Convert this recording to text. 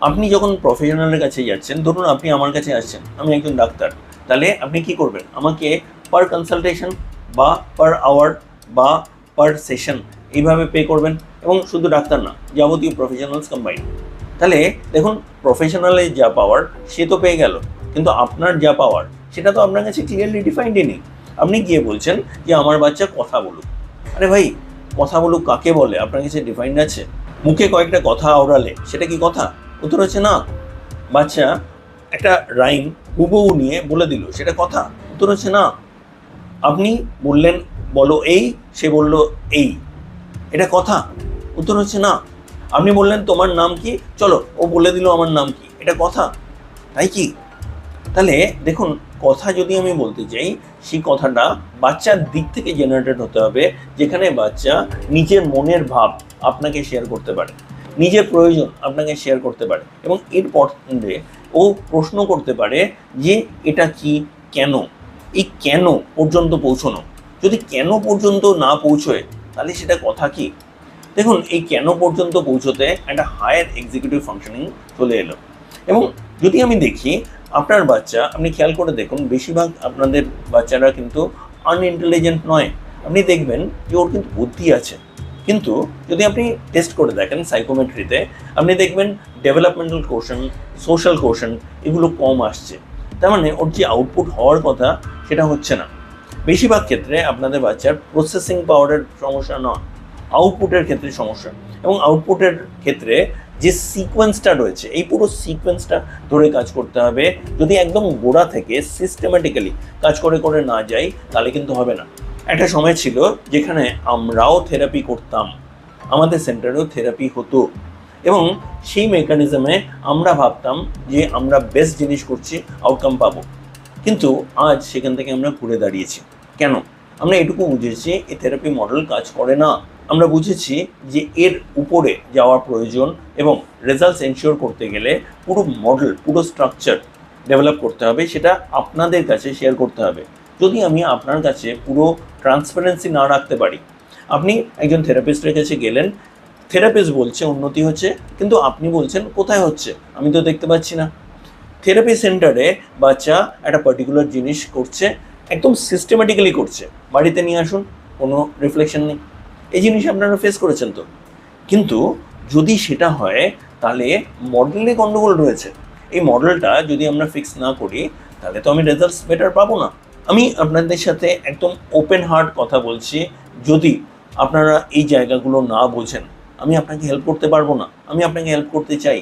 আপনি যখন প্রফেশনালের কাছে যাচ্ছেন, ধরুন আপনি আমার কাছে আসছেন, আমি একজন ডাক্তার, তাহলে আপনি কি করবেন? আমাকে পার কনসালটেশন বা পার আওয়ার বা পার সেশন এইভাবে পে করবেন, এবং শুধু ডাক্তার না, যাবতীয় প্রফেশনালস কম্বাইন্ড। তাহলে দেখুন, প্রফেশনালের যা পাওয়ার সে তো পেয়ে গেল, কিন্তু আপনার যা পাওয়ার সেটা তো আপনার কাছে ক্লিয়ারলি ডিফাইন্ডই নেই। আপনি গিয়ে বলছেন যে আমার বাচ্চা কথা বলুক। আরে ভাই, কথা বলুক কাকে বলে আপনার কাছে ডিফাইন্ড আছে? মুখে কয়েকটা কথা আওড়ালে সেটা কি কথা? উত্তর হচ্ছে না। বাচ্চা একটা রাইম হুবহু নিয়ে বলে দিল, সেটা কথা? উত্তর হচ্ছে না। আপনি বললেন বলো এই, সে বলল এই, এটা কথা? উত্তর হচ্ছে না। আপনি বললেন তোমার নাম কি, চলো ও বলে দিল আমার নাম কি, এটা কথা? তাই কি? তাহলে দেখুন, কথা যদি আমি বলতে চাই, সেই কথাটা বাচ্চার দিক থেকে জেনারেটেড হতে হবে, যেখানে বাচ্চা নিজের মনের ভাব আপনাকে শেয়ার করতে পারে, নিজের প্রয়োজন আপনাকে শেয়ার করতে পারে, এবং এর পরে ও প্রশ্ন করতে পারে যে এটা কি, কেন। এই কেন পর্যন্ত পৌঁছানো, যদি কেন পর্যন্ত না পৌঁছয় তাহলে সেটা কথা কি? দেখুন, এই কেন পর্যন্ত পৌঁছতে একটা হায়ার এক্সিকিউটিভ ফাংশনিং চলে এলো। এবং যদি আমি দেখি আপনার বাচ্চা, আপনি খেয়াল করে দেখুন, বেশিরভাগ আপনাদের বাচ্চারা কিন্তু আনইন্টেলিজেন্ট নয়। আপনি দেখবেন যে ওর কিন্তু বুদ্ধি আছে, কিন্তু যদি আপনি টেস্ট করে দেখেন সাইকোমেট্রিতে, আপনি দেখবেন ডেভেলপমেন্টাল কোশন, সোশ্যাল কোশন এগুলো কম আসছে। তার মানে ওর যে আউটপুট হওয়ার কথা সেটা হচ্ছে না। বেশিরভাগ ক্ষেত্রে আপনাদের বাচ্চার প্রসেসিং পাওয়ারের সমস্যা নয়, আউটপুটের ক্ষেত্রে সমস্যা। এবং আউটপুটের ক্ষেত্রে যে সিকোয়েন্সটা রয়েছে, এই পুরো সিকোয়েন্সটা ধরে কাজ করতে হবে। যদি একদম গোড়া থেকে সিস্টেম্যাটিক্যালি কাজ করে করে না যাই, তাহলে কিন্তু হবে না। একটা সময় ছিল যেখানে আমরাও থেরাপি করতাম, আমাদের সেন্টারেও থেরাপি হতো, এবং সেই মেকানিজমে আমরা ভাবতাম যে আমরা বেস্ট জিনিস করছি, আউটকাম পাবো। কিন্তু আজ সেখান থেকে আমরা ঘুরে দাঁড়িয়েছি। কেন? আমরা এটুকু বুঝেছি এই থেরাপি মডেল কাজ করে না। আমরা বুঝেছি যে এর উপরে যাওয়ার প্রয়োজন, এবং রেজাল্টস এনশিওর করতে গেলে পুরো মডেল, পুরো স্ট্রাকচার ডেভেলপ করতে হবে, সেটা আপনাদের কাছে শেয়ার করতে হবে। যদি আমি আপনার কাছে পুরো ট্রান্সপারেন্সি না রাখতে পারি, আপনি একজন থেরাপিস্টের কাছে গেলেন, থেরাপিস্ট বলছে উন্নতি হচ্ছে, কিন্তু আপনি বলছেন কোথায় হচ্ছে, আমি তো দেখতে পাচ্ছি না। থেরাপি সেন্টারে বাচ্চা একটা পার্টিকুলার জিনিস করছে, একদম সিস্টেম্যাটিক্যালি করছে, বাড়িতে নিয়ে আসুন, কোনো রিফ্লেকশন নেই। এই জিনিস আপনারা ফেস করেছেন তো? কিন্তু যদি সেটা হয়, তাহলে মডেলে গণ্ডগোল রয়েছে। এই মডেলটা যদি আমরা ফিক্স না করি, তাহলে তো আমি রেজাল্টস বেটার পাবো না। আমি আপনাদের সাথে একদম ওপেন হার্ট কথা বলছি, যদি আপনারা এই জায়গাগুলো না বোঝেন, আমি আপনাকে হেল্প করতে পারবো না। আমি আপনাকে হেল্প করতে চাই,